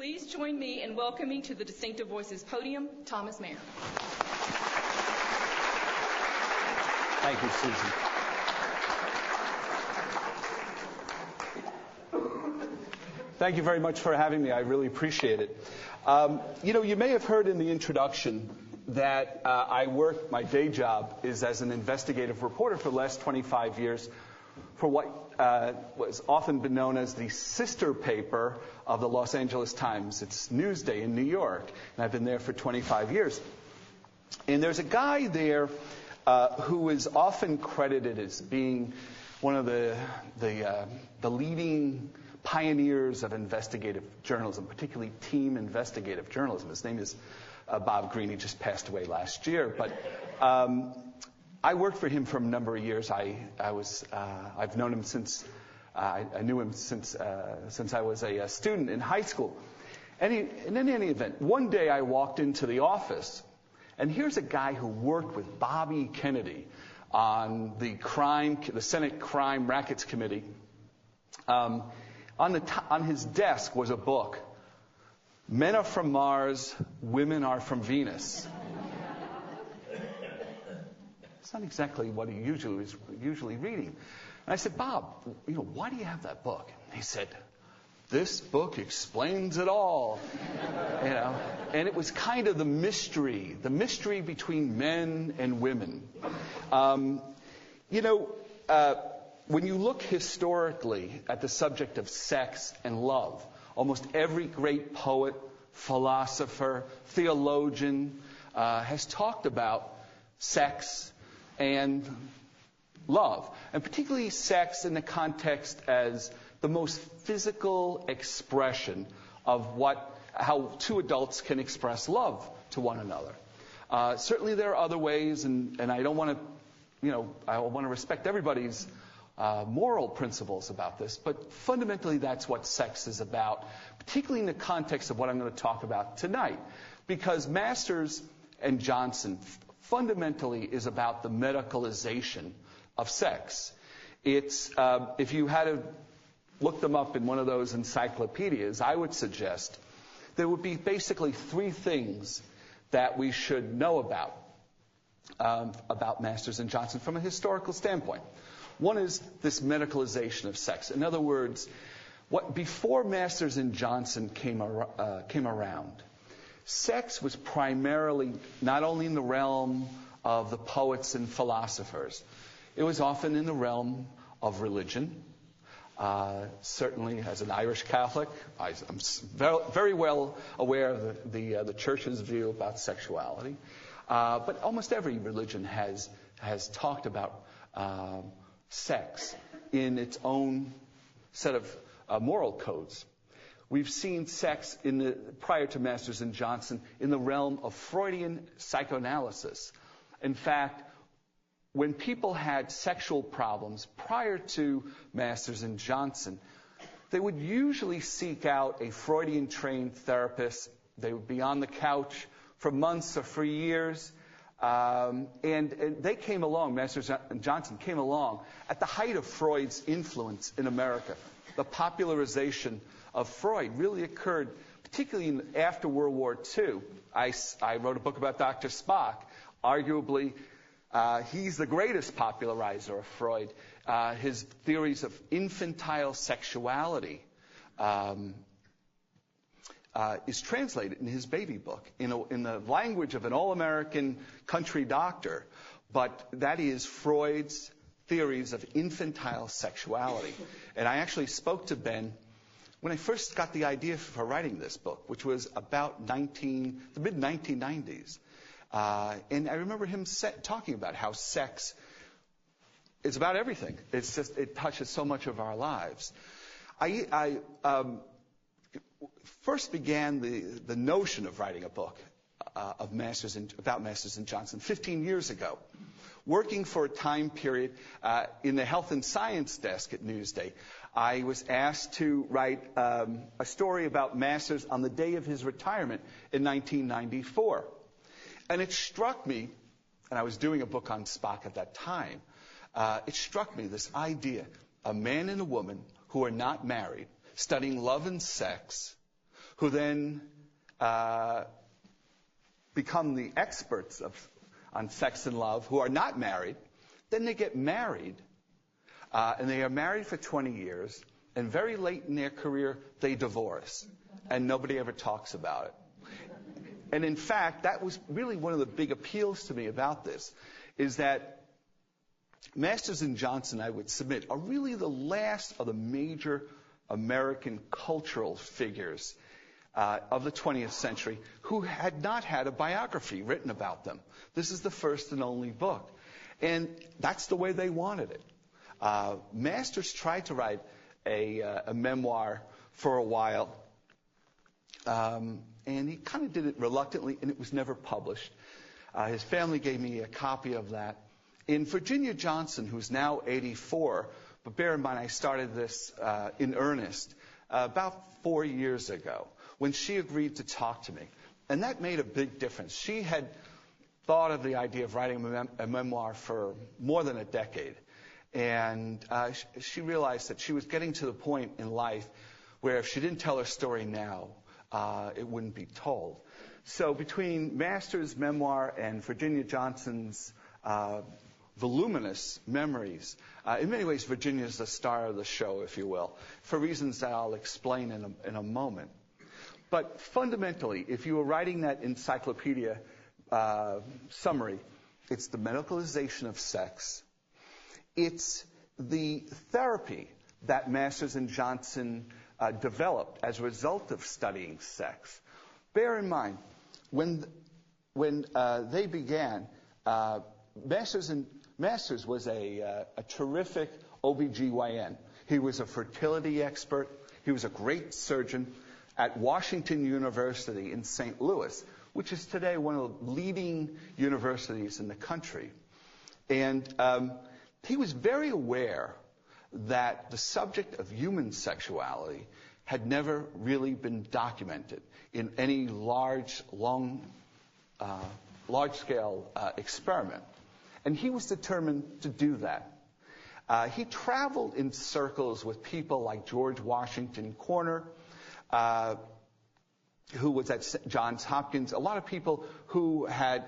Please join me in welcoming to the Distinctive Voices podium, Thomas Maier. Thank you, Susan. Thank you very much for having me. I really appreciate it. You may have heard in the introduction that my day job is as an investigative reporter for the last 25 years for what was often been known as the sister paper of the Los Angeles Times. It's Newsday in New York, and I've been there for 25 years. And there's a guy there who is often credited as being one of the leading pioneers of investigative journalism, particularly team investigative journalism. His name is Bob Greene. He just passed away last year, but I worked for him for a number of years. I've known him since I knew him since I was a student in high school. And in any event, one day I walked into the office, and here's a guy who worked with Bobby Kennedy on the Senate Crime Rackets Committee. On his desk was a book, Men Are From Mars, Women Are From Venus. It's not exactly what he usually reading. And I said, Bob, why do you have that book? And he said, this book explains it all. And it was kind of the mystery between men and women. When you look historically at the subject of sex and love, almost every great poet, philosopher, theologian has talked about sex and love, and particularly sex in the context as the most physical expression of how two adults can express love to one another. Certainly there are other ways, and I don't want to, I want to respect everybody's moral principles about this, but fundamentally that's what sex is about, particularly in the context of what I'm going to talk about tonight, because Masters and Johnson fundamentally is about the medicalization of sex. It's if you had to look them up in one of those encyclopedias, I would suggest there would be basically three things that we should know about Masters and Johnson from a historical standpoint. One is this medicalization of sex. In other words, before Masters and Johnson came around, sex was primarily not only in the realm of the poets and philosophers. It was often in the realm of religion. Certainly, as an Irish Catholic, I'm very well aware of the Church's view about sexuality. But almost every religion has talked about sex in its own set of moral codes. We've seen sex prior to Masters and Johnson in the realm of Freudian psychoanalysis. In fact, when people had sexual problems prior to Masters and Johnson, they would usually seek out a Freudian-trained therapist. They would be on the couch for months or for years. And they came along, Masters and Johnson came along at the height of Freud's influence in America. The popularization of Freud really occurred, particularly after World War II. I wrote a book about Dr. Spock. Arguably, he's the greatest popularizer of Freud. His theories of infantile sexuality is translated in his baby book in the language of an all-American country doctor. But that is Freud's theories of infantile sexuality. And I actually spoke to Ben when I first got the idea for writing this book, which was about the mid-1990s. And I remember him talking about how sex is about everything. It touches so much of our lives. I first began the notion of writing a book about Masters and Johnson 15 years ago, working for a time period in the health and science desk at Newsday. I was asked to write a story about Masters on the day of his retirement in 1994. And it struck me, and I was doing a book on Spock at that time, it struck me, this idea, a man and a woman who are not married, studying love and sex, who then become the experts on sex and love, who are not married. Then they get married, and they are married for 20 years, and very late in their career, they divorce, and nobody ever talks about it. And in fact, that was really one of the big appeals to me about this, is that Masters and Johnson, I would submit, are really the last of the major American cultural figures of the 20th century who had not had a biography written about them. This is the first and only book. And that's the way they wanted it. Masters tried to write a memoir for a while, and he kind of did it reluctantly, and it was never published. His family gave me a copy of that. In Virginia Johnson, who's now 84, but bear in mind I started this in earnest about 4 years ago, when she agreed to talk to me. And that made a big difference. She had thought of the idea of writing a memoir for more than a decade. And she realized that she was getting to the point in life where if she didn't tell her story now, it wouldn't be told. So between Masters' memoir and Virginia Johnson's voluminous memories, in many ways Virginia's the star of the show, if you will, for reasons that I'll explain in a moment. But fundamentally, if you were writing that encyclopedia summary, it's the medicalization of sex. It's the therapy that Masters and Johnson developed as a result of studying sex. Bear in mind, when they began, Masters was a terrific OBGYN. He was a fertility expert. He was a great surgeon at Washington University in St. Louis, which is today one of the leading universities in the country. And he was very aware that the subject of human sexuality had never really been documented in any large-scale experiment. And he was determined to do that. He traveled in circles with people like George Washington Corner, who was at Johns Hopkins, a lot of people who had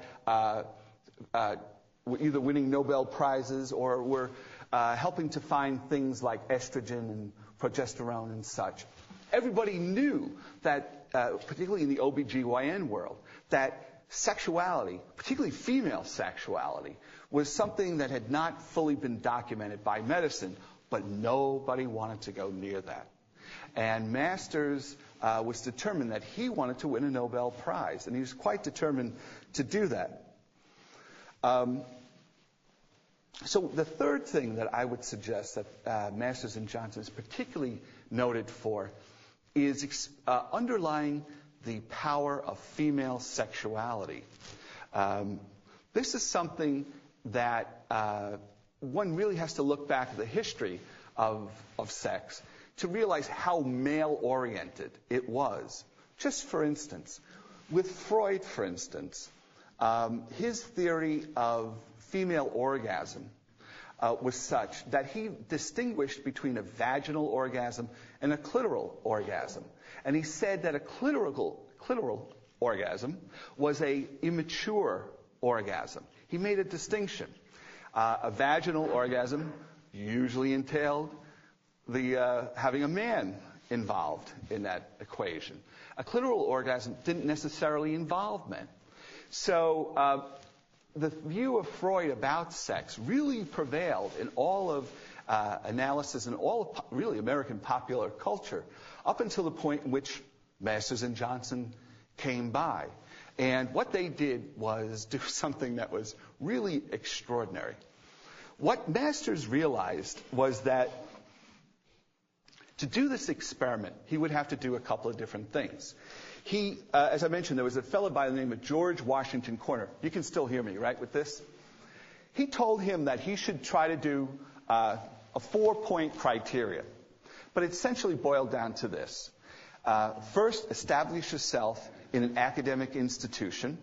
were either winning Nobel Prizes or were helping to find things like estrogen and progesterone and such. Everybody knew that, particularly in the OBGYN world, that sexuality, particularly female sexuality, was something that had not fully been documented by medicine, but nobody wanted to go near that. And Masters was determined that he wanted to win a Nobel Prize, and he was quite determined to do that. So the third thing that I would suggest that Masters and Johnson is particularly noted for is underlying the power of female sexuality. This is something that one really has to look back at the history of sex to realize how male-oriented it was. Just for instance, with Freud, for instance, his theory of female orgasm was such that he distinguished between a vaginal orgasm and a clitoral orgasm. And he said that a clitoral orgasm was a immature orgasm. He made a distinction. A vaginal orgasm usually entailed having a man involved in that equation. A clitoral orgasm didn't necessarily involve men. So the view of Freud about sex really prevailed in all of analysis and all of really American popular culture up until the point in which Masters and Johnson came by. And what they did was do something that was really extraordinary. What Masters realized was that to do this experiment, he would have to do a couple of different things. He, as I mentioned, there was a fellow by the name of George Washington Corner. You can still hear me, right, with this? He told him that he should try to do a 4-point criteria. But it essentially boiled down to this. First, establish yourself in an academic institution.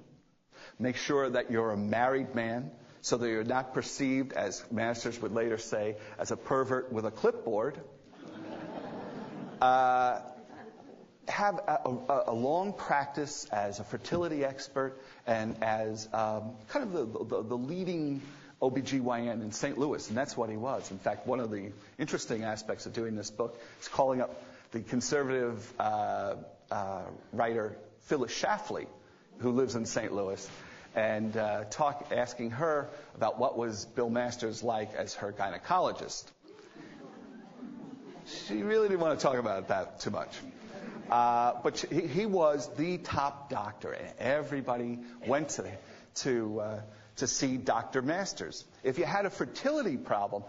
Make sure that you're a married man so that you're not perceived, as Masters would later say, as a pervert with a clipboard. have a long practice as a fertility expert and as kind of the leading OBGYN in St. Louis, and that's what he was. In fact, one of the interesting aspects of doing this book is calling up the conservative writer Phyllis Schlafly, who lives in St. Louis, and asking her about what was Bill Masters like as her gynecologist. She really didn't want to talk about that too much. But he was the top doctor, and everybody went to see Dr. Masters. If you had a fertility problem,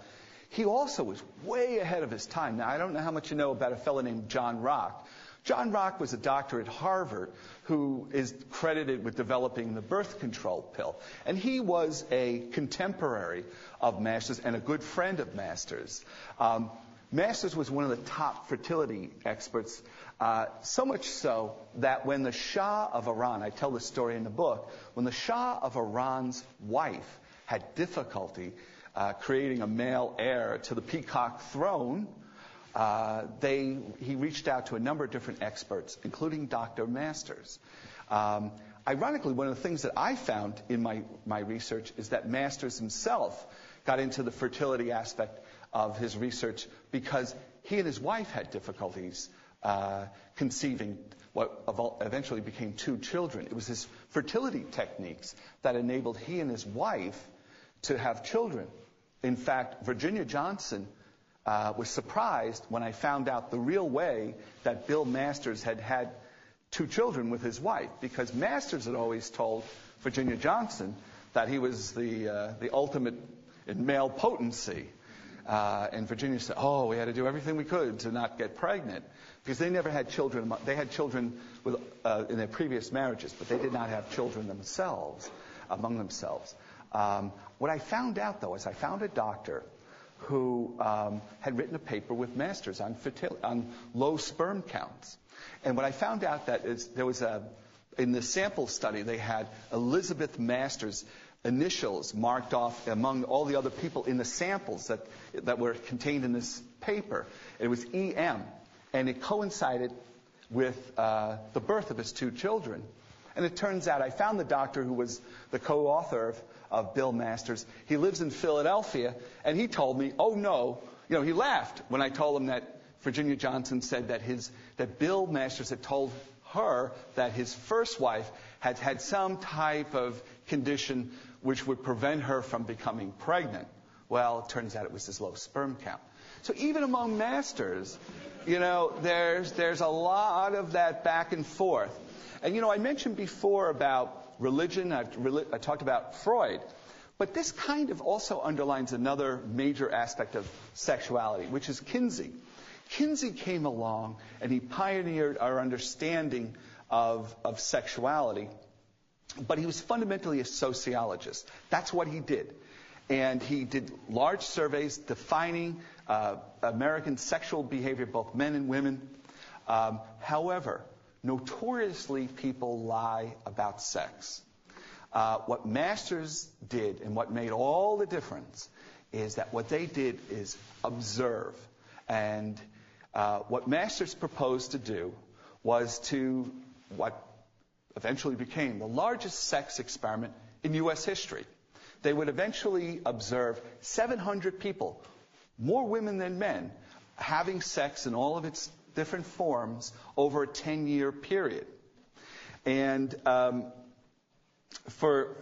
he also was way ahead of his time. Now, I don't know how much you know about a fellow named John Rock. John Rock was a doctor at Harvard who is credited with developing the birth control pill. And he was a contemporary of Masters and a good friend of Masters. Masters was one of the top fertility experts, so much so that when the Shah of Iran, I tell this story in the book, when the Shah of Iran's wife had difficulty creating a male heir to the peacock throne, he reached out to a number of different experts, including Dr. Masters. Ironically, one of the things that I found in my research is that Masters himself got into the fertility aspect of his research because he and his wife had difficulties conceiving what eventually became 2 children. It was his fertility techniques that enabled he and his wife to have children. In fact, Virginia Johnson was surprised when I found out the real way that Bill Masters had had 2 children with his wife, because Masters had always told Virginia Johnson that he was the ultimate in male potency. And Virginia said, we had to do everything we could to not get pregnant, because they never had children. They had children in their previous marriages, but they did not have children among themselves. What I found out, though, is I found a doctor who had written a paper with Masters on low sperm counts. And what I found out that is there was in the sample study, they had Elizabeth Masters' initials marked off among all the other people in the samples that were contained in this paper. It was EM, and it coincided with the birth of his 2 children. And it turns out I found the doctor who was the co-author of Bill Masters. He lives in Philadelphia, and he told me, he laughed when I told him that Virginia Johnson said that Bill Masters had told her that his first wife had had some type of condition which would prevent her from becoming pregnant. Well, it turns out it was his low sperm count. So even among Masters, there's a lot of that back and forth. And, I mentioned before about religion. I talked about Freud. But this kind of also underlines another major aspect of sexuality, which is Kinsey. Kinsey came along, and he pioneered our understanding of sexuality. But he was fundamentally a sociologist. That's what he did. And he did large surveys defining American sexual behavior, both men and women. However, notoriously, people lie about sex. What Masters did, and what made all the difference, is that what they did is observe. And what Masters proposed to do was to what eventually became the largest sex experiment in U.S. history. They would eventually observe 700 people, more women than men, having sex in all of its different forms over a 10-year period. And for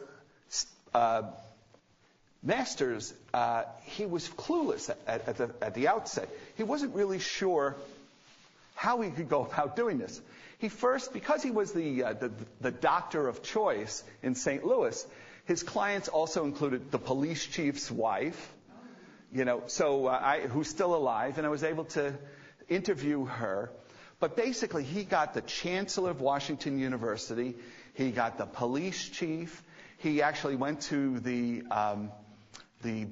Masters, he was clueless at the outset. He wasn't really sure how he could go about doing this. He first, because he was the doctor of choice in St. Louis, his clients also included the police chief's wife, who's still alive, and I was able to interview her. But basically, he got the chancellor of Washington University, he got the police chief, he actually went to the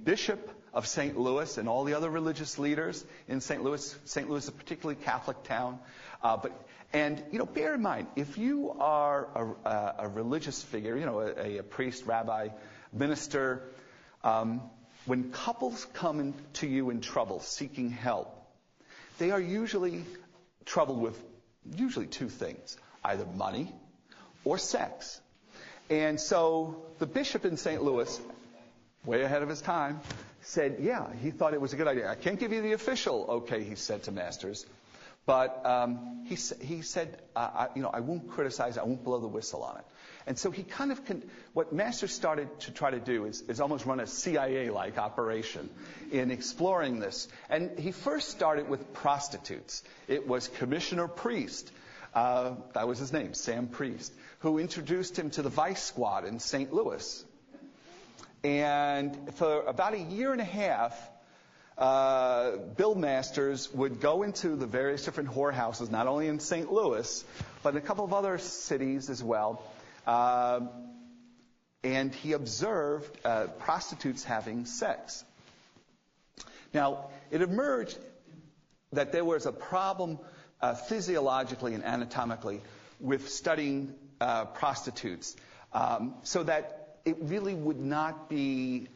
bishop of St. Louis and all the other religious leaders in St. Louis. St. Louis is a particularly Catholic town. Bear in mind, if you are a religious figure, a priest, rabbi, minister, when couples come to you in trouble, seeking help, they are usually troubled with usually two things, either money or sex. And so the bishop in St. Louis, way ahead of his time, said, yeah, he thought it was a good idea. I can't give you the official okay, he said to Masters, but he said, I won't criticize, I won't blow the whistle on it. And so he kind of, what Masters started to try to do is almost run a CIA-like operation in exploring this. And he first started with prostitutes. It was Commissioner Priest, that was his name, Sam Priest, who introduced him to the Vice Squad in St. Louis. And for about a year and a half, Bill Masters would go into the various different whorehouses, not only in St. Louis, but in a couple of other cities as well. And he observed prostitutes having sex. Now, it emerged that there was a problem physiologically and anatomically with studying prostitutes, so that it really would not be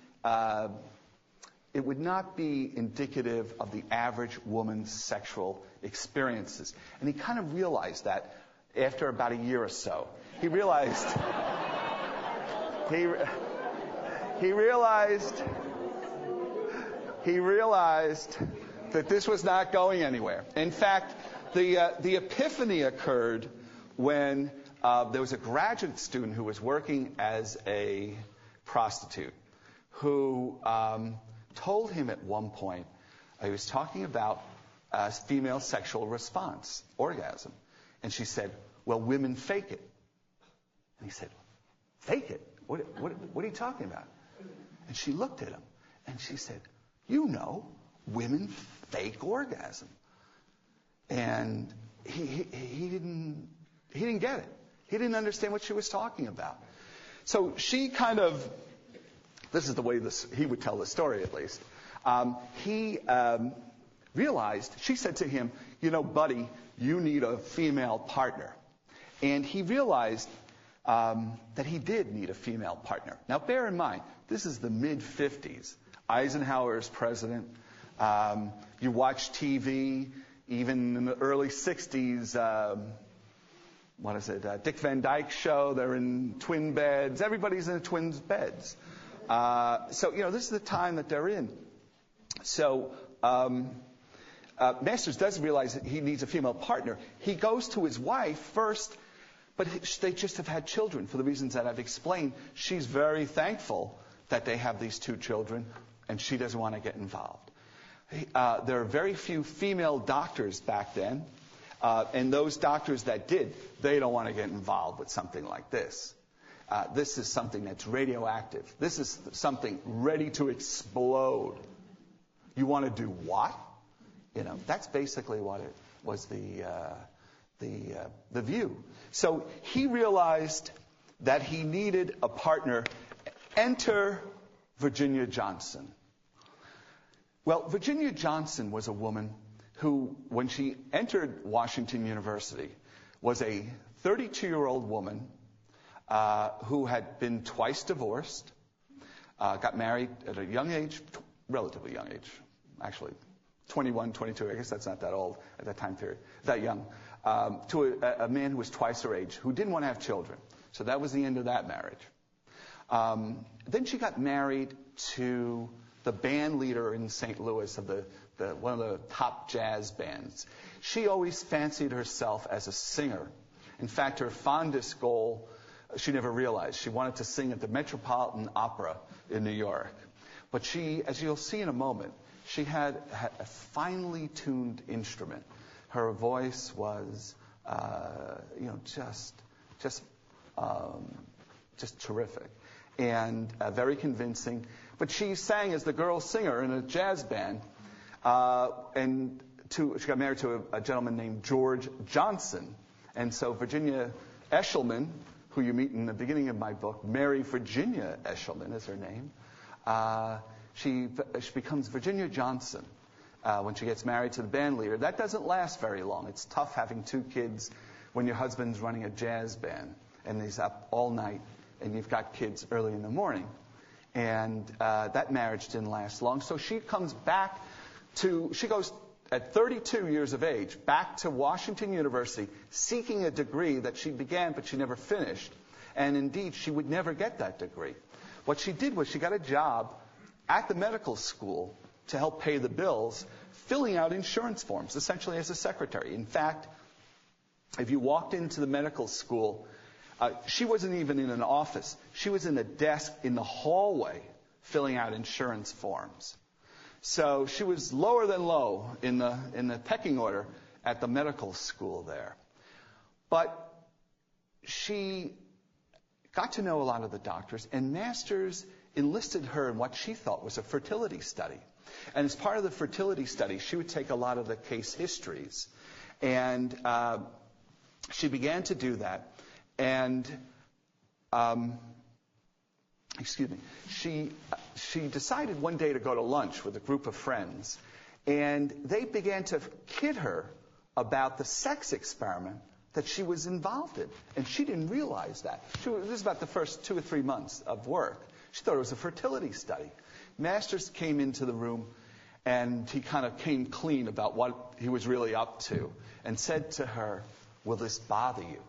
indicative of the average woman's sexual experiences. And he kind of realized that after about a year or so. He realized that this was not going anywhere. In fact, the epiphany occurred when there was a graduate student who was working as a prostitute who told him at one point, he was talking about female sexual response, orgasm. And she said, well, women fake it. And he said, fake it? What are you talking about? And she looked at him and she said, women fake orgasm. And he didn't get it. He didn't understand what she was talking about. So she kind of, this is the way he would tell the story at least. He realized, she said to him, buddy, you need a female partner. And he realized that he did need a female partner. Now, bear in mind, this is the mid-50s. Eisenhower is president. You watch TV, even in the early 60s, Dick Van Dyke Show, they're in twin beds. Everybody's in twin beds. So this is the time that they're in. So Masters doesn't realize that he needs a female partner. He goes to his wife first, but they just have had children for the reasons that I've explained. She's very thankful that they have these two children, and she doesn't want to get involved. There are very few female doctors back then, and those doctors that did, they don't want to get involved with something like this. This is something that's radioactive. This is something ready to explode. You want to do what? That's basically what it was, the view. So he realized that he needed a partner. Enter Virginia Johnson. Well, Virginia Johnson was a woman who, when she entered Washington University, was a 32-year-old woman who had been twice divorced, got married at a young age, relatively young age, actually 21, 22, I guess that's not that old at that time period, that young, to a man who was twice her age, who didn't want to have children. So that was the end of that marriage. Then she got married to the band leader in St. Louis of one of the top jazz bands. She always fancied herself as a singer. In fact, her fondest goal, she never realized, she wanted to sing at the Metropolitan Opera in New York. But she, as you'll see in a moment, she had a finely tuned instrument. Her voice was, just terrific and very convincing. But she sang as the girl singer in a jazz band, and she got married to a gentleman named George Johnson. And so Virginia Eshelman, who you meet in the beginning of my book, Mary Virginia Eshelman is her name. She becomes Virginia Johnson when she gets married to the band leader. That doesn't last very long. It's tough having two kids when your husband's running a jazz band and he's up all night and you've got kids early in the morning. And that marriage didn't last long. So she comes back she goes at 32 years of age, back to Washington University, seeking a degree that she began but she never finished. And indeed, she would never get that degree. What she did was she got a job at the medical school to help pay the bills, filling out insurance forms, essentially as a secretary. In fact, if you walked into the medical school, she wasn't even in an office. She was in a desk in the hallway filling out insurance forms. So she was lower than low in the pecking order at the medical school there. But she got to know a lot of the doctors, and Masters enlisted her in what she thought was a fertility study. And as part of the fertility study, she would take a lot of the case histories. And she began to do that. And she decided one day to go to lunch with a group of friends, and they began to kid her about the sex experiment that she was involved in, and she didn't realize that. This was about the first 2 or 3 months of work. She thought it was a fertility study. Masters came into the room, and he kind of came clean about what he was really up to, and said to her, "Will this bother you?"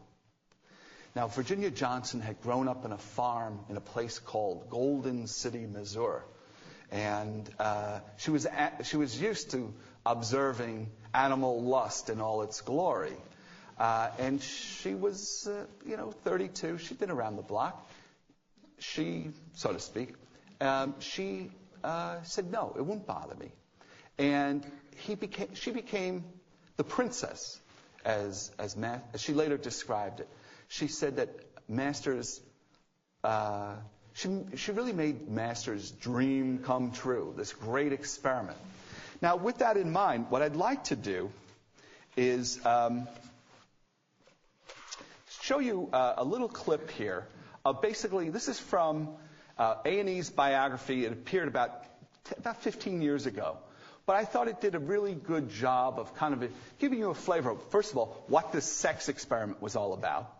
Now, Virginia Johnson had grown up in a farm in a place called Golden City, Missouri. And she was used to observing animal lust in all its glory. And she was, 32. She'd been around the block. She, so to speak, she said, "No, it won't bother me." And she became the princess, as she later described it. She said that Masters, she really made Masters' dream come true, this great experiment. Now, with that in mind, what I'd like to do is show you a little clip here of basically, this is from A&E's biography. It appeared about 15 years ago. But I thought it did a really good job of kind of giving you a flavor of, first of all, what this sex experiment was all about.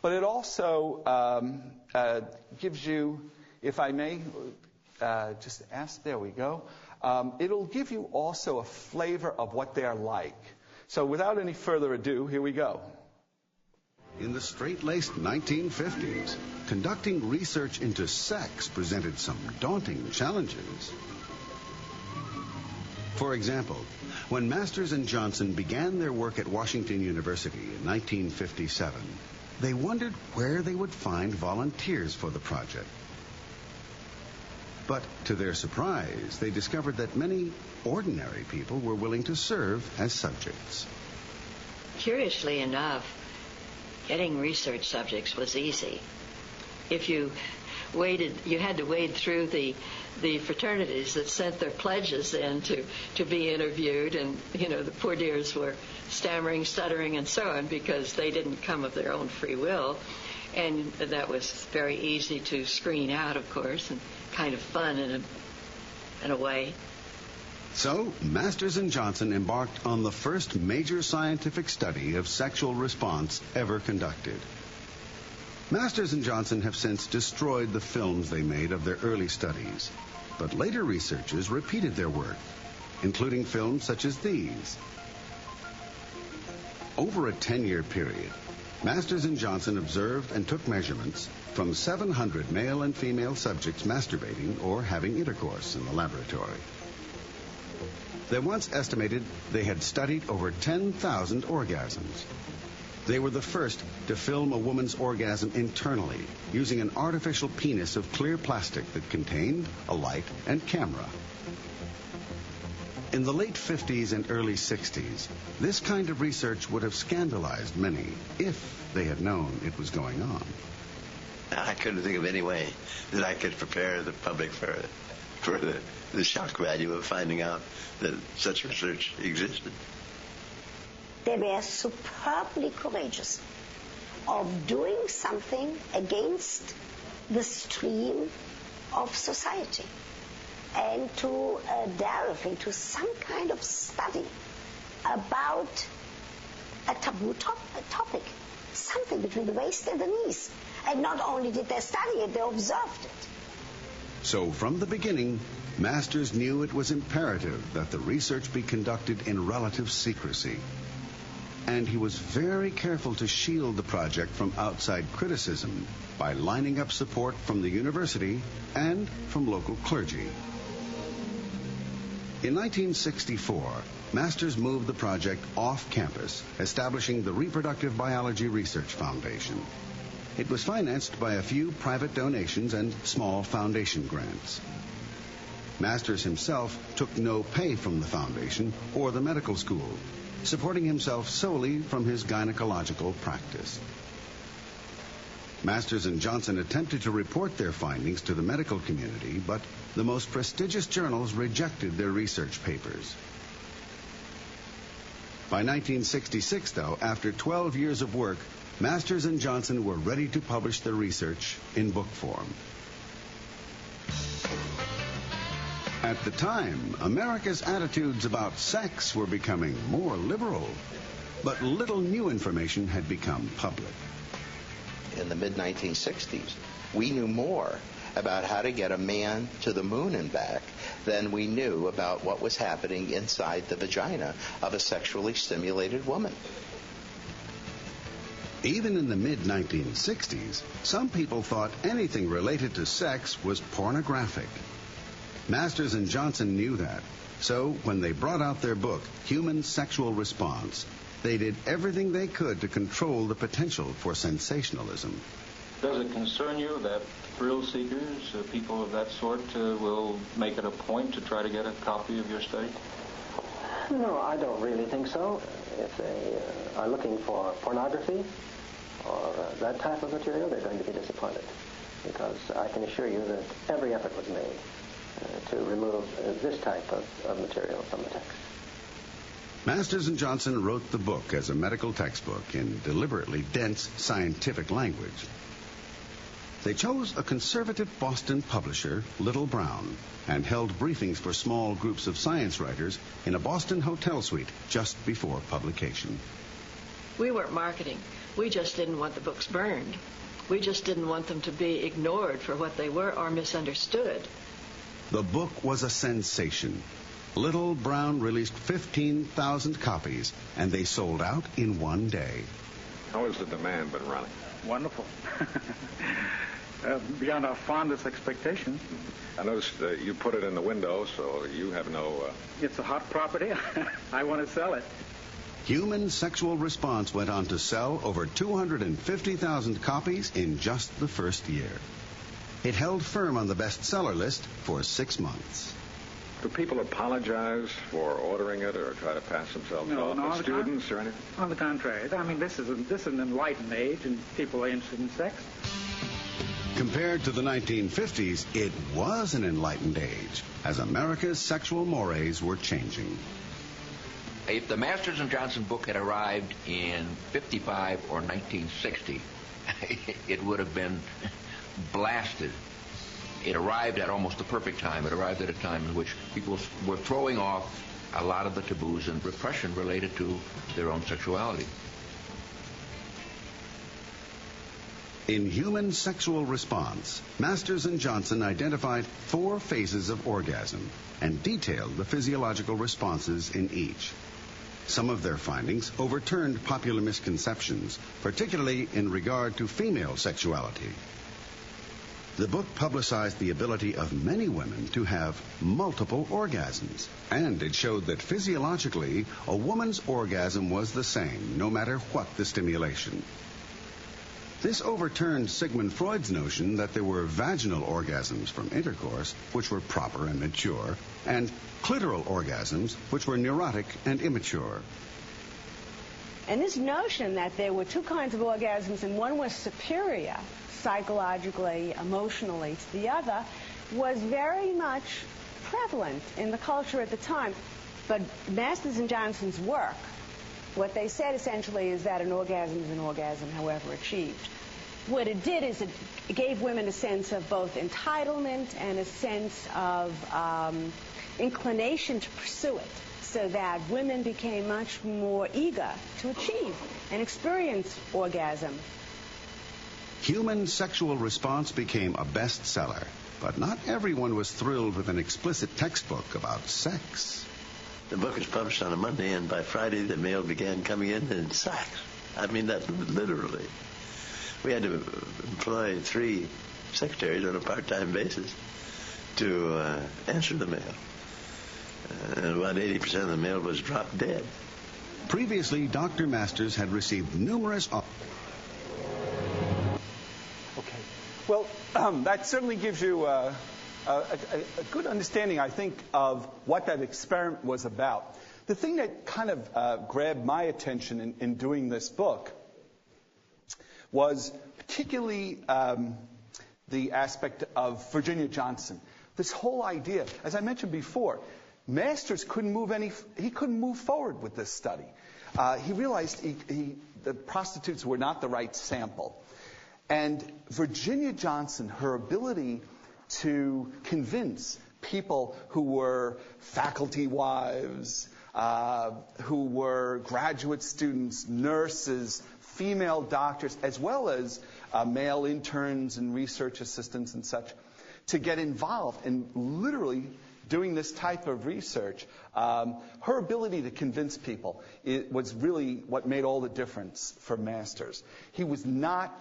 But it also gives you, if I may, just ask, there we go. It'll give you also a flavor of what they're like. So without any further ado, here we go. In the straight-laced 1950s, conducting research into sex presented some daunting challenges. For example, when Masters and Johnson began their work at Washington University in 1957, they wondered where they would find volunteers for the project. But to their surprise, they discovered that many ordinary people were willing to serve as subjects. Curiously enough, getting research subjects was easy. If you had to wade through the fraternities that sent their pledges in to be interviewed, and the poor dears were stammering, stuttering, and so on because they didn't come of their own free will, and that was very easy to screen out, of course, and kind of fun in a way. So Masters and Johnson embarked on the first major scientific study of sexual response ever conducted. Masters and Johnson have since destroyed the films they made of their early studies, but later researchers repeated their work, including films such as these. Over a 10-year period, Masters and Johnson observed and took measurements from 700 male and female subjects masturbating or having intercourse in the laboratory. They once estimated they had studied over 10,000 orgasms. They were the first to film a woman's orgasm internally using an artificial penis of clear plastic that contained a light and camera. In the late 50s and early 60s, this kind of research would have scandalized many if they had known it was going on. I couldn't think of any way that I could prepare the public for the shock value of finding out that such research existed. They were superbly courageous of doing something against the stream of society and to delve into some kind of study about a taboo topic, something between the waist and the knees. And not only did they study it, they observed it. So from the beginning, Masters knew it was imperative that the research be conducted in relative secrecy. And he was very careful to shield the project from outside criticism by lining up support from the university and from local clergy. In 1964, Masters moved the project off campus, establishing the Reproductive Biology Research Foundation. It was financed by a few private donations and small foundation grants. Masters himself took no pay from the foundation or the medical school, supporting himself solely from his gynecological practice. Masters and Johnson attempted to report their findings to the medical community, but the most prestigious journals rejected their research papers. By 1966, though, after 12 years of work, Masters and Johnson were ready to publish their research in book form. At the time, America's attitudes about sex were becoming more liberal, but little new information had become public. In the mid-1960s, we knew more about how to get a man to the moon and back than we knew about what was happening inside the vagina of a sexually stimulated woman. Even in the mid-1960s, some people thought anything related to sex was pornographic. Masters and Johnson knew that. So when they brought out their book, Human Sexual Response, they did everything they could to control the potential for sensationalism. Does it concern you that thrill seekers, people of that sort, will make it a point to try to get a copy of your study? No, I don't really think so. If they are looking for pornography or that type of material, they're going to be disappointed, because I can assure you that every effort was made to remove this type of material from the text. Masters and Johnson wrote the book as a medical textbook in deliberately dense scientific language. They chose a conservative Boston publisher, Little Brown, and held briefings for small groups of science writers in a Boston hotel suite just before publication. We weren't marketing. We just didn't want the books burned. We just didn't want them to be ignored for what they were or misunderstood. The book was a sensation. Little Brown released 15,000 copies, and they sold out in one day. How has the demand been running? Wonderful. Beyond our fondest expectations. I noticed you put it in the window, so you have no... It's a hot property. I want to sell it. Human Sexual Response went on to sell over 250,000 copies in just the first year. It held firm on the bestseller list for 6 months. Do people apologize for ordering it or try to pass themselves off as students or anything? On the contrary. I mean, this is an enlightened age, and people are interested in sex. Compared to the 1950s, it was an enlightened age, as America's sexual mores were changing. If the Masters and Johnson book had arrived in 55 or 1960, it would have been blasted. It arrived at almost the perfect time. It arrived at a time in which people were throwing off a lot of the taboos and repression related to their own sexuality. In Human Sexual Response, Masters and Johnson identified 4 phases of orgasm and detailed the physiological responses in each. Some of their findings overturned popular misconceptions, particularly in regard to female sexuality. The book publicized the ability of many women to have multiple orgasms, and it showed that physiologically, a woman's orgasm was the same, no matter what the stimulation. This overturned Sigmund Freud's notion that there were vaginal orgasms from intercourse, which were proper and mature, and clitoral orgasms, which were neurotic and immature. And this notion that there were 2 kinds of orgasms and one was superior psychologically, emotionally to the other was very much prevalent in the culture at the time. But Masters and Johnson's work, what they said essentially is that an orgasm is an orgasm, however achieved. What it did is it gave women a sense of both entitlement and a sense of inclination to pursue it, so that women became much more eager to achieve and experience orgasm. Human Sexual Response became a bestseller, But not everyone was thrilled with an explicit textbook about sex. The book was published on a Monday, and by Friday the mail began coming in sacks. I mean that literally. We had to employ 3 secretaries on a part-time basis to answer the mail. And about 80% of the mail was dropped dead. Previously, Dr. Masters had received numerous... Okay. Well, that certainly gives you a good understanding, I think, of what that experiment was about. The thing that kind of grabbed my attention in doing this book was particularly the aspect of Virginia Johnson. This whole idea, as I mentioned before, Masters couldn't move forward with this study. He realized the prostitutes were not the right sample. And Virginia Johnson, her ability to convince people who were faculty wives, who were graduate students, nurses, female doctors, as well as male interns and research assistants and such, to get involved in literally doing this type of research. Her ability to convince people was really what made all the difference for Masters. He was not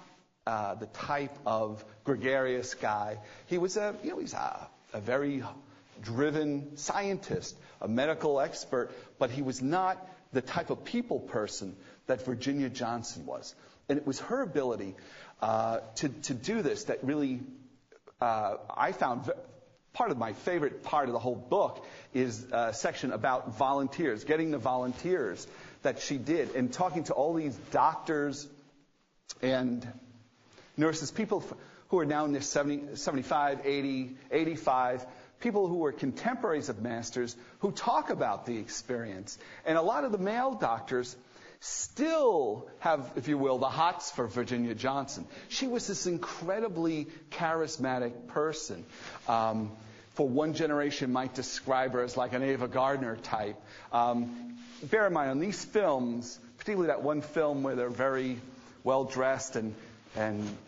the type of gregarious guy. He was he's a very driven scientist, a medical expert, but he was not the type of people person that Virginia Johnson was. And it was her ability to do this that really I found part of my favorite part of the whole book is a section about volunteers, getting the volunteers that she did, and talking to all these doctors and nurses, people who are now in their 70, 75, 80, 85, people who were contemporaries of Masters who talk about the experience. And a lot of the male doctors still have, if you will, the hots for Virginia Johnson. She was this incredibly charismatic person. For one generation, might describe her as like an Ava Gardner type. Bear in mind, on these films, particularly that one film where they're very well dressed and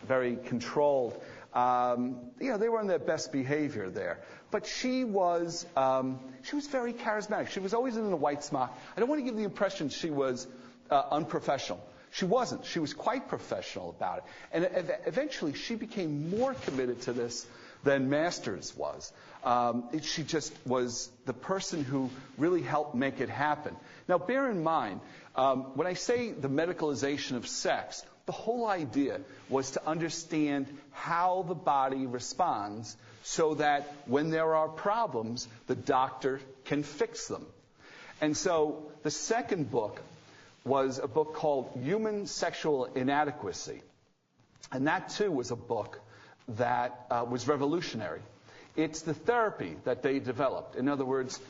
very controlled, they were on their best behavior there. But she was very charismatic. She was always in a white smock. I don't want to give the impression she was unprofessional. She wasn't. She was quite professional about it. And eventually, she became more committed to this than Masters was. She just was the person who really helped make it happen. Now, bear in mind, when I say the medicalization of sex, the whole idea was to understand how the body responds so that when there are problems, the doctor can fix them. And so the second book was a book called Human Sexual Inadequacy. And that, too, was a book that was revolutionary. It's the therapy that they developed. In other words,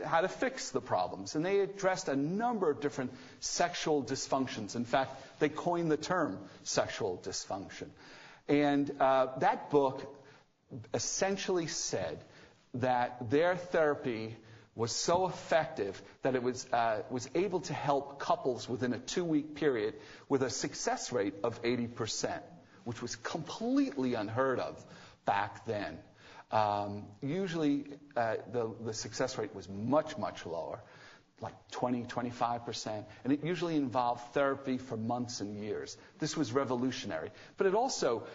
how to fix the problems. And they addressed a number of different sexual dysfunctions. In fact, they coined the term sexual dysfunction. And that book essentially said that their therapy was so effective that it was able to help couples within a 2-week period with a success rate of 80%, which was completely unheard of back then. Usually, the success rate was much, much lower, like 20, 25%, and it usually involved therapy for months and years. This was revolutionary. But it also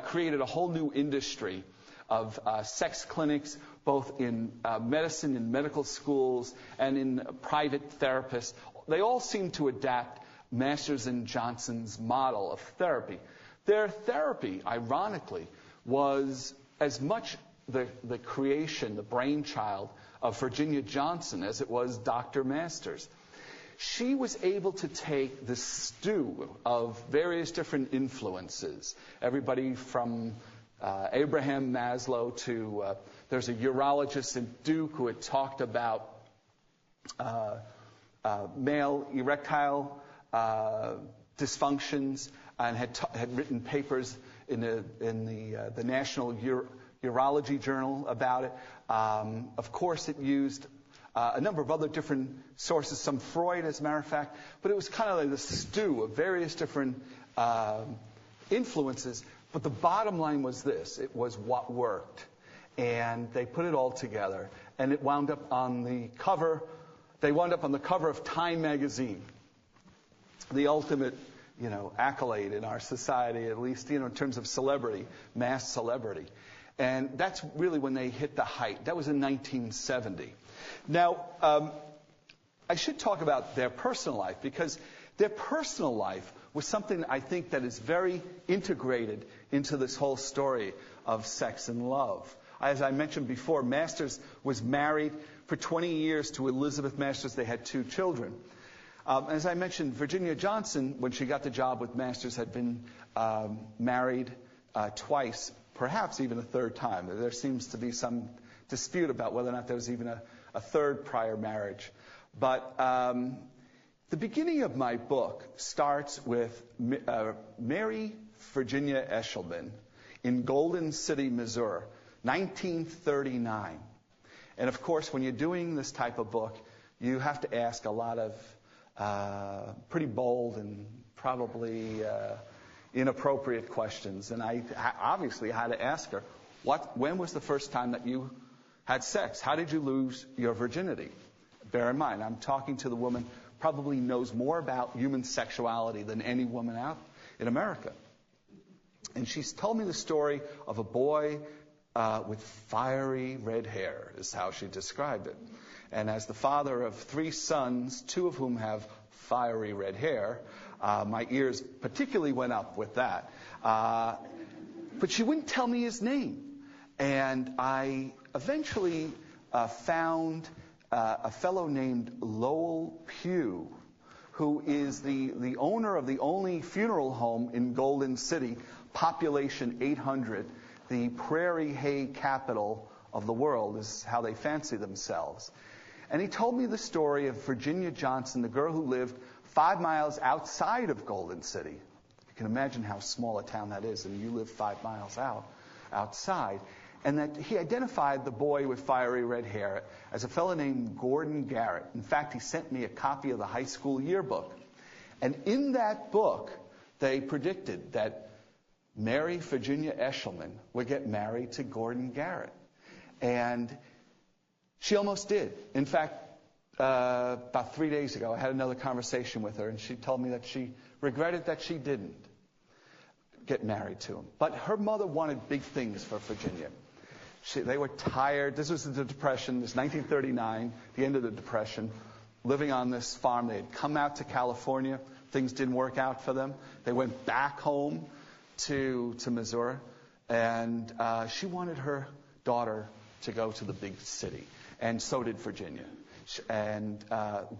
created a whole new industry of sex clinics, both in medicine, in medical schools, and in private therapists. They all seemed to adapt Masters and Johnson's model of therapy. Their therapy, ironically, was as much the creation, the brainchild of Virginia Johnson as it was Dr. Masters. She was able to take the stew of various different influences, everybody from Abraham Maslow to there's a urologist in Duke who had talked about male erectile dysfunctions and had written papers in the National Urology Journal about it. Of course, it used a number of other different sources, some Freud, as a matter of fact, but it was kind of like the stew of various different influences But the bottom line was this. It was what worked. And they put it all together. And it wound up on the cover. They wound up on the cover of Time magazine. The ultimate, accolade in our society, at least, in terms of celebrity, mass celebrity. And that's really when they hit the height. That was in 1970. Now, I should talk about their personal life, because their personal life was something I think that is very integrated into this whole story of sex and love. As I mentioned before, Masters was married for 20 years to Elizabeth Masters. They had 2 children. As I mentioned, Virginia Johnson, when she got the job with Masters, had been married twice, perhaps even a third time. There seems to be some dispute about whether or not there was even a third prior marriage. But the beginning of my book starts with Mary Virginia Eshelman in Golden City, Missouri, 1939. And of course, when you're doing this type of book, you have to ask a lot of pretty bold and probably inappropriate questions. And I obviously had to ask her, when was the first time that you had sex? How did you lose your virginity? Bear in mind, I'm talking to the woman who probably knows more about human sexuality than any woman out in America. And she's told me the story of a boy with fiery red hair, is how she described it. And as the father of 3 sons, 2 of whom have fiery red hair, my ears particularly went up with that. But she wouldn't tell me his name. And I eventually found a fellow named Lowell Pugh, who is the owner of the only funeral home in Golden City, population 800, the prairie hay capital of the world is how they fancy themselves. And he told me the story of Virginia Johnson, the girl who lived 5 miles outside of Golden City. You can imagine how small a town that is, and you live 5 miles outside. And that he identified the boy with fiery red hair as a fellow named Gordon Garrett. In fact, he sent me a copy of the high school yearbook. And in that book, they predicted that Mary Virginia Eshelman would get married to Gordon Garrett. And she almost did. In fact, about 3 days ago, I had another conversation with her, and she told me that she regretted that she didn't get married to him. But her mother wanted big things for Virginia. They were tired. This was the Depression. This 1939, the end of the Depression, living on this farm. They had come out to California. Things didn't work out for them. They went back home to Missouri, and she wanted her daughter to go to the big city, and so did Virginia. And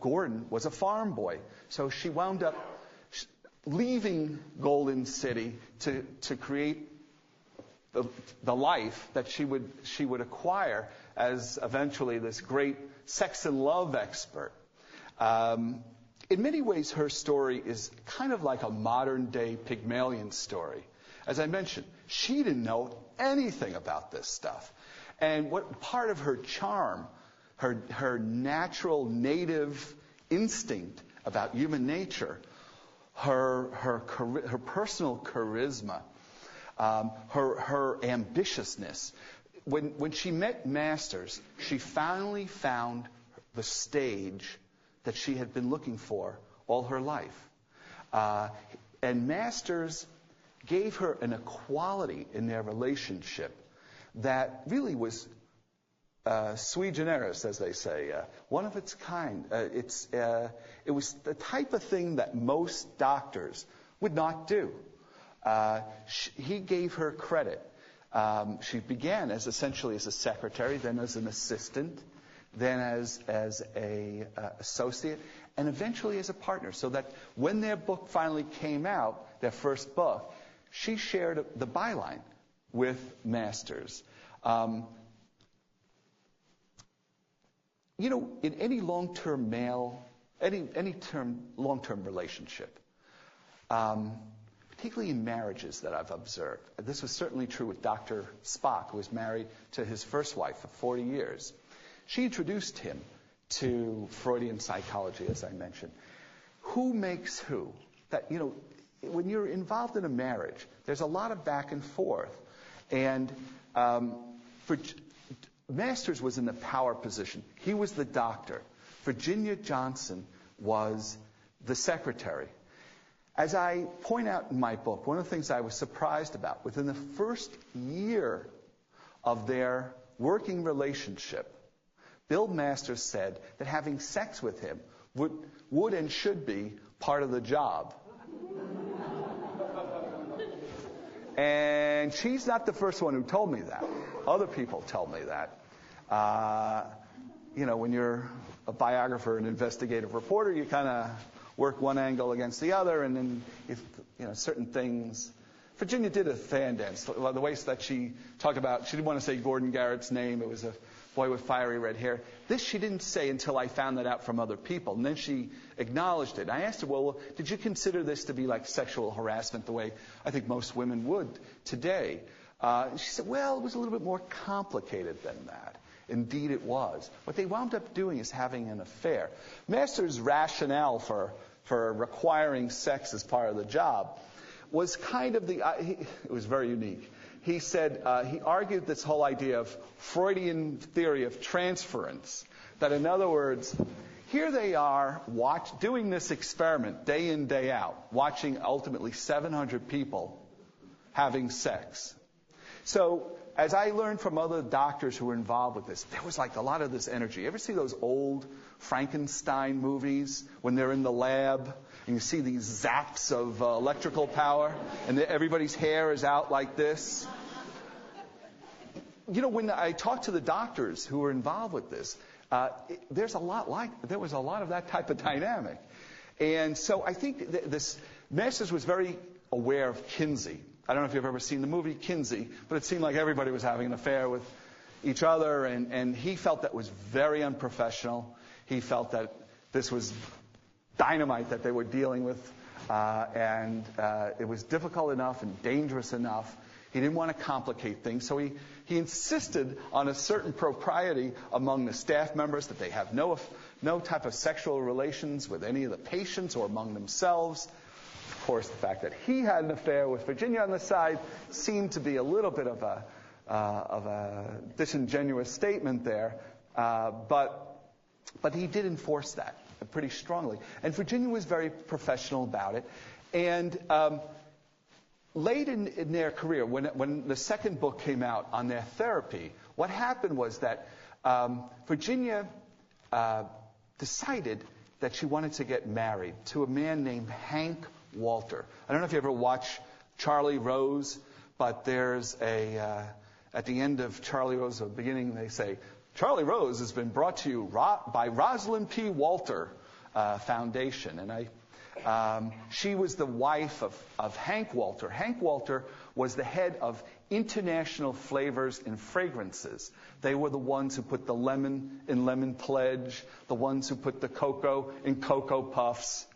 Gordon was a farm boy, so she wound up leaving Golden City to create the life that she would acquire as eventually this great sex and love expert. In many ways, her story is kind of like a modern-day Pygmalion story. As I mentioned, she didn't know anything about this stuff. And what part of her charm, her natural native instinct about human nature, her personal charisma, her ambitiousness. When she met Masters, she finally found the stage that she had been looking for all her life. And Masters gave her an equality in their relationship that really was sui generis, as they say, one of its kind. It was the type of thing that most doctors would not do. He gave her credit. She began essentially as a secretary, then as an assistant, then as a associate, and eventually as a partner. So that when their book finally came out, their first book, she shared the byline with Masters. In any long-term long-term relationship, particularly in marriages that I've observed, this was certainly true with Dr. Spock, who was married to his first wife for 40 years. She introduced him to Freudian psychology, as I mentioned. Who makes who? That, when you're involved in a marriage, there's a lot of back and forth. And Masters was in the power position. He was the doctor. Virginia Johnson was the secretary. As I point out in my book, one of the things I was surprised about, within the first year of their working relationship, Bill Masters said that having sex with him would and should be part of the job. And she's not the first one who told me that. Other people tell me that. When you're a biographer and investigative reporter, you kind of work one angle against the other, and then if certain things. Virginia did a fan dance. The way that she talked about, she didn't want to say Gordon Garrett's name. It was a boy with fiery red hair. This she didn't say until I found that out from other people, and then she acknowledged it. I asked her, well, did you consider this to be like sexual harassment the way I think most women would today? She said, well, it was a little bit more complicated than that. Indeed, it was. What they wound up doing is having an affair. Masters' rationale for requiring sex as part of the job was kind of it was very unique. He said, he argued this whole idea of Freudian theory of transference, that in other words, here they are doing this experiment day in, day out, watching ultimately 700 people having sex. So as I learned from other doctors who were involved with this, there was like a lot of this energy. You ever see those old Frankenstein movies when they're in the lab and you see these zaps of electrical power and everybody's hair is out like this? When I talked to the doctors who were involved with this, there was a lot of that type of dynamic. And so I think this Masters was very aware of Kinsey. I don't know if you've ever seen the movie Kinsey, but it seemed like everybody was having an affair with each other, and he felt that was very unprofessional. He felt that this was dynamite that they were dealing with, and it was difficult enough and dangerous enough. He didn't want to complicate things, so he insisted on a certain propriety among the staff members, that they have no type of sexual relations with any of the patients or among themselves. Of course, the fact that he had an affair with Virginia on the side seemed to be a little bit of a disingenuous statement there, but he did enforce that pretty strongly. And Virginia was very professional about it. And late in their career, when the second book came out on their therapy, what happened was that Virginia decided that she wanted to get married to a man named Hank Walter. I don't know if you ever watch Charlie Rose, but there's at the end of Charlie Rose, at the beginning, they say, Charlie Rose has been brought to you by Rosalind P. Walter Foundation. And she was the wife of Hank Walter. Hank Walter was the head of International Flavors and Fragrances. They were the ones who put the lemon in Lemon Pledge, the ones who put the cocoa in Cocoa Puffs.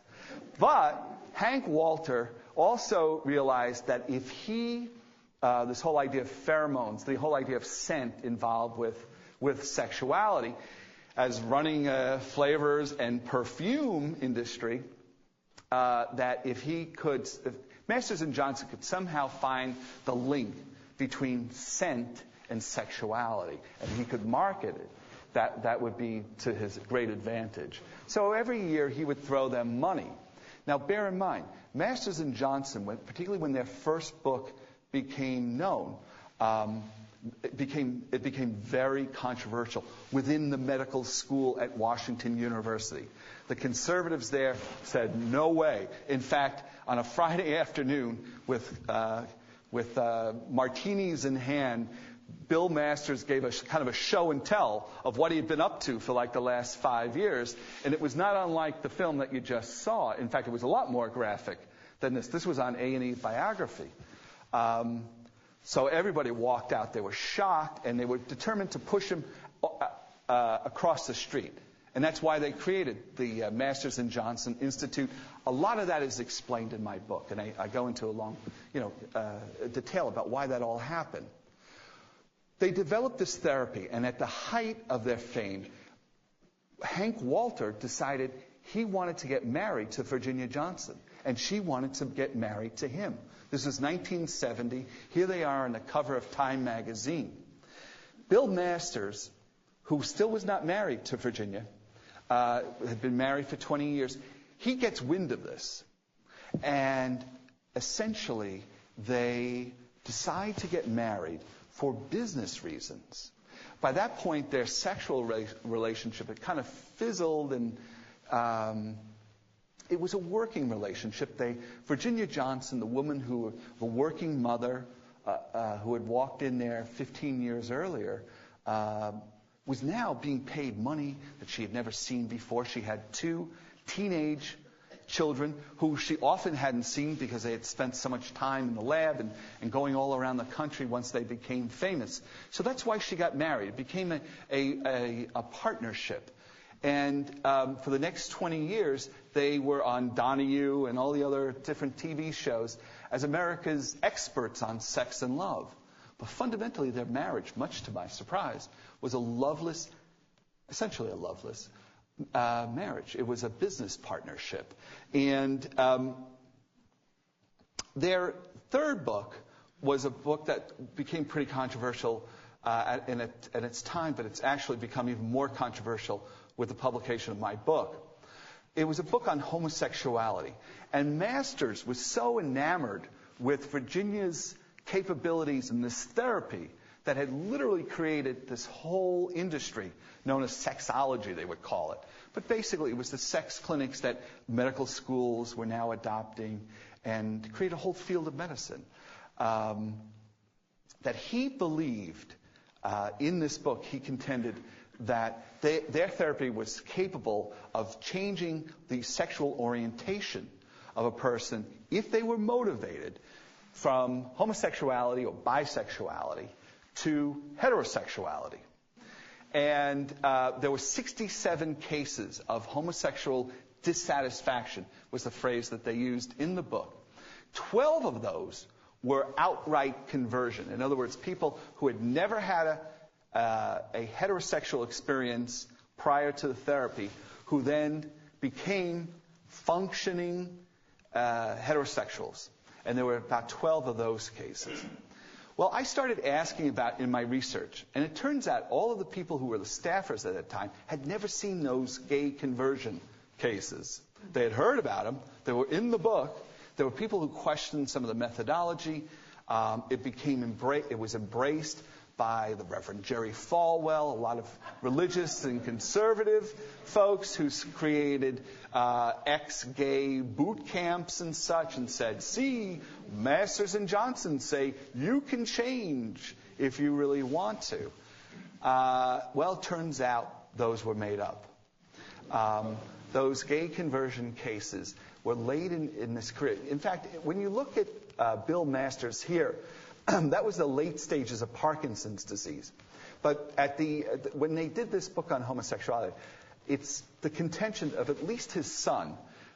But Hank Walter also realized that if this whole idea of pheromones, the whole idea of scent involved with sexuality, as running flavors and perfume industry, that if Masters and Johnson could somehow find the link between scent and sexuality, and he could market it, that would be to his great advantage. So every year he would throw them money. Now, bear in mind, Masters and Johnson, particularly when their first book became known, it became very controversial within the medical school at Washington University. The conservatives there said, no way. In fact, on a Friday afternoon with martinis in hand, Bill Masters gave kind of a show and tell of what he had been up to for like the last 5 years. And it was not unlike the film that you just saw. In fact, it was a lot more graphic than this. This was on A&E Biography. So everybody walked out. They were shocked, and they were determined to push him across the street. And that's why they created the Masters and Johnson Institute. A lot of that is explained in my book, and I go into a long, detail about why that all happened. They developed this therapy, and at the height of their fame, Hank Walter decided he wanted to get married to Virginia Johnson. and she wanted to get married to him. This was 1970. Here they are on the cover of Time magazine. Bill Masters, who still was not married to Virginia, had been married for 20 years, he gets wind of this. And essentially, they decide to get married for business reasons. By that point, their sexual relationship had kind of fizzled, and it was a working relationship. Virginia Johnson, the woman the working mother who had walked in there 15 years earlier, was now being paid money that she had never seen before. She had 2 teenage children who she often hadn't seen because they had spent so much time in the lab and going all around the country once they became famous. So that's why she got married. It became a partnership. And for the next 20 years, they were on Donahue and all the other different TV shows as America's experts on sex and love. But fundamentally, their marriage, much to my surprise, was essentially a loveless marriage. It was a business partnership. And their third book was a book that became pretty controversial at its time, but it's actually become even more controversial with the publication of my book. It was a book on homosexuality. And Masters was so enamored with Virginia's capabilities in this therapy that had literally created this whole industry known as sexology, they would call it. But basically, it was the sex clinics that medical schools were now adopting and create a whole field of medicine. That he believed, in this book, he contended that their therapy was capable of changing the sexual orientation of a person if they were motivated from homosexuality or bisexuality to heterosexuality. And there were 67 cases of homosexual dissatisfaction, was the phrase that they used in the book. 12 of those were outright conversion. In other words, people who had never had a heterosexual experience prior to the therapy, who then became functioning heterosexuals. And there were about 12 of those cases. Well, I started asking about in my research, and it turns out all of the people who were the staffers at that time had never seen those gay conversion cases. They had heard about them. They were in the book. There were people who questioned some of the methodology. It was embraced by the Reverend Jerry Falwell, a lot of religious and conservative folks who created ex-gay boot camps and such, and said, see, Masters and Johnson say you can change if you really want to. Well, it turns out those were made up. Those gay conversion cases were late in this career. In fact, when you look at Bill Masters here, that was the late stages of Parkinson's disease. But when they did this book on homosexuality, it's the contention of at least his son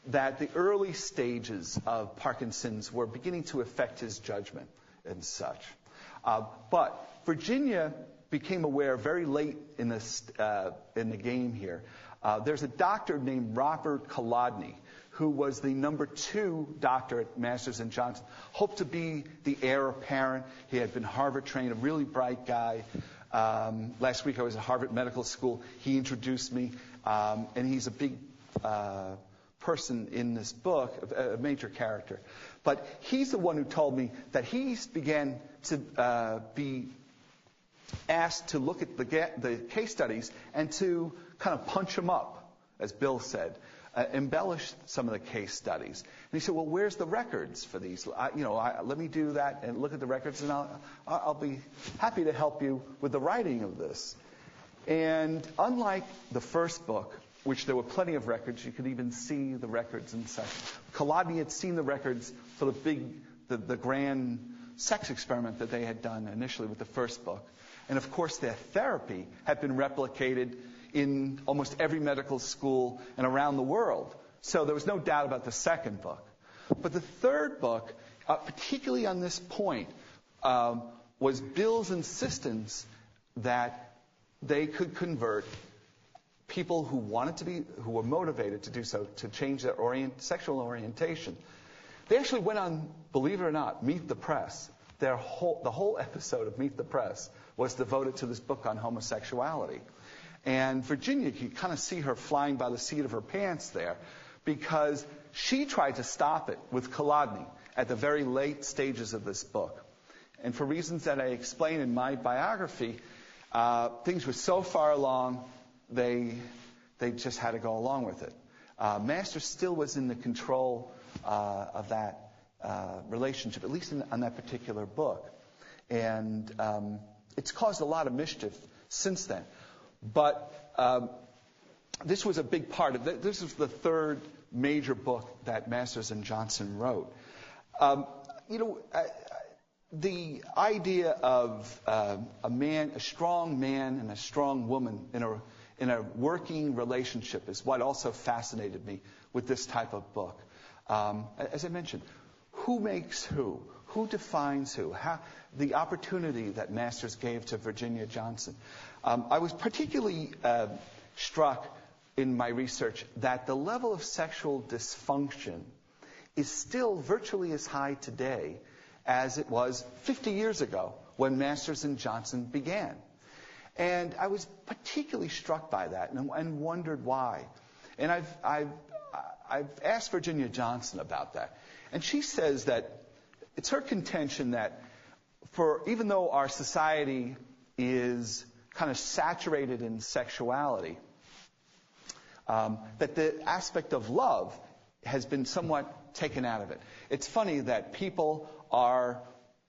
that the early stages of Parkinson's were beginning to affect his judgment and such. But Virginia became aware very late in the game here. There's a doctor named Robert Kolodny, who was the number 2 doctor at Masters and Johnson, hoped to be the heir apparent. He had been Harvard trained, a really bright guy. Last week I was at Harvard Medical School. He introduced me, and he's a big person in this book, a major character. But he's the one who told me that he began to be asked to look at the case studies and to kind of punch them up, as Bill said. Embellish some of the case studies. And he said, well, where's the records for these? Let me do that and look at the records, and I'll be happy to help you with the writing of this. And unlike the first book, which there were plenty of records, you could even see the records and such, Kolodny had seen the records for the grand sex experiment that they had done initially with the first book. And of course, their therapy had been replicated in almost every medical school and around the world. So there was no doubt about the second book. But the third book, particularly on this point, was Bill's insistence that they could convert people who were motivated to do so, to change their sexual orientation, They actually went on, believe it or not, Meet the Press. The whole episode of Meet the Press was devoted to this book on homosexuality. And Virginia, you kind of see her flying by the seat of her pants there, because she tried to stop it with Kolodny at the very late stages of this book. And for reasons that I explain in my biography, things were so far along, they just had to go along with it. Masters still was in the control of that relationship, at least on that particular book. And it's caused a lot of mischief since then. But this was a big part of it. This is the third major book that Masters and Johnson wrote. The idea of a strong man and a strong woman in a working relationship is what also fascinated me with this type of book. As I mentioned, who makes who? Who defines who? The opportunity that Masters gave to Virginia Johnson. I was particularly struck in my research that the level of sexual dysfunction is still virtually as high today as it was 50 years ago when Masters and Johnson began. And I was particularly struck by that and wondered why. And I've asked Virginia Johnson about that. And she says that it's her contention that even though our society is kind of saturated in sexuality, that the aspect of love has been somewhat taken out of it. It's funny that people are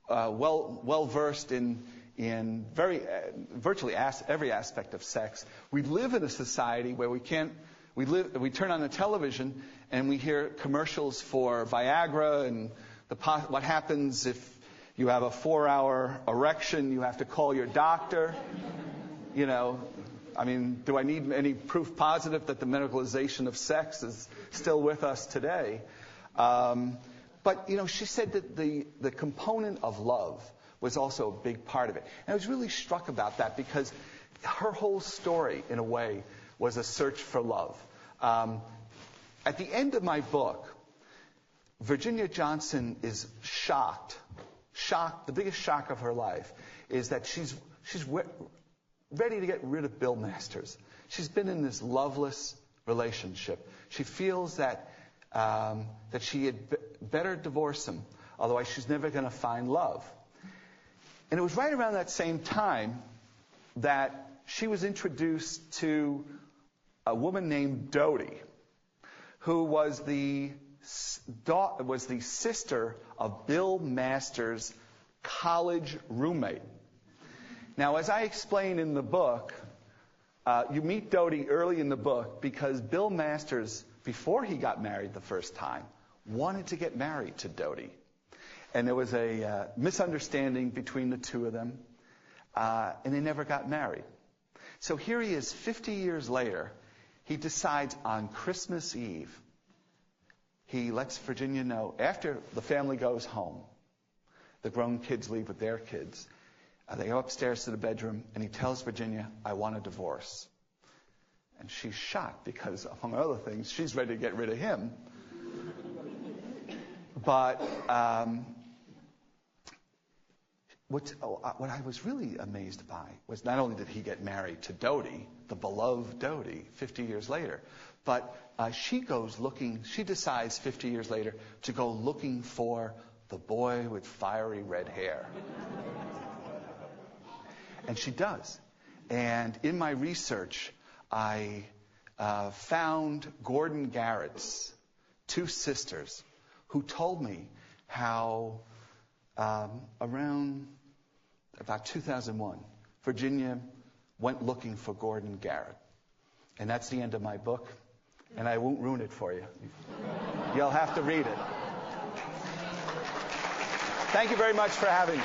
well versed in virtually every aspect of sex. We live in a society where we turn on the television and we hear commercials for Viagra and what happens if you have a 4-hour erection, you have to call your doctor. Do I need any proof positive that the medicalization of sex is still with us today? But she said that the component of love was also a big part of it. And I was really struck about that because her whole story, in a way, was a search for love. At the end of my book, Virginia Johnson is shocked. The biggest shock of her life is that she's ready to get rid of Bill Masters. She's been in this loveless relationship. She feels that she had better divorce him, otherwise she's never going to find love. And it was right around that same time that she was introduced to a woman named Dodie, who was the sister of Bill Masters' college roommate. Now, as I explain in the book, you meet Dodie early in the book because Bill Masters, before he got married the first time, wanted to get married to Dodie. And there was a misunderstanding between the two of them, and they never got married. So here he is 50 years later. He decides on Christmas Eve, he lets Virginia know, after the family goes home, the grown kids leave with their kids, they go upstairs to the bedroom, and he tells Virginia, I want a divorce. And she's shocked because, among other things, she's ready to get rid of him. But what I was really amazed by was not only did he get married to Dodie, the beloved Dodie, 50 years later, but she decides 50 years later to go looking for the boy with fiery red hair. And she does. And in my research, I found Gordon Garrett's two sisters who told me how around about 2001, Virginia went looking for Gordon Garrett. And that's the end of my book. And I won't ruin it for you. You'll have to read it. Thank you very much for having me.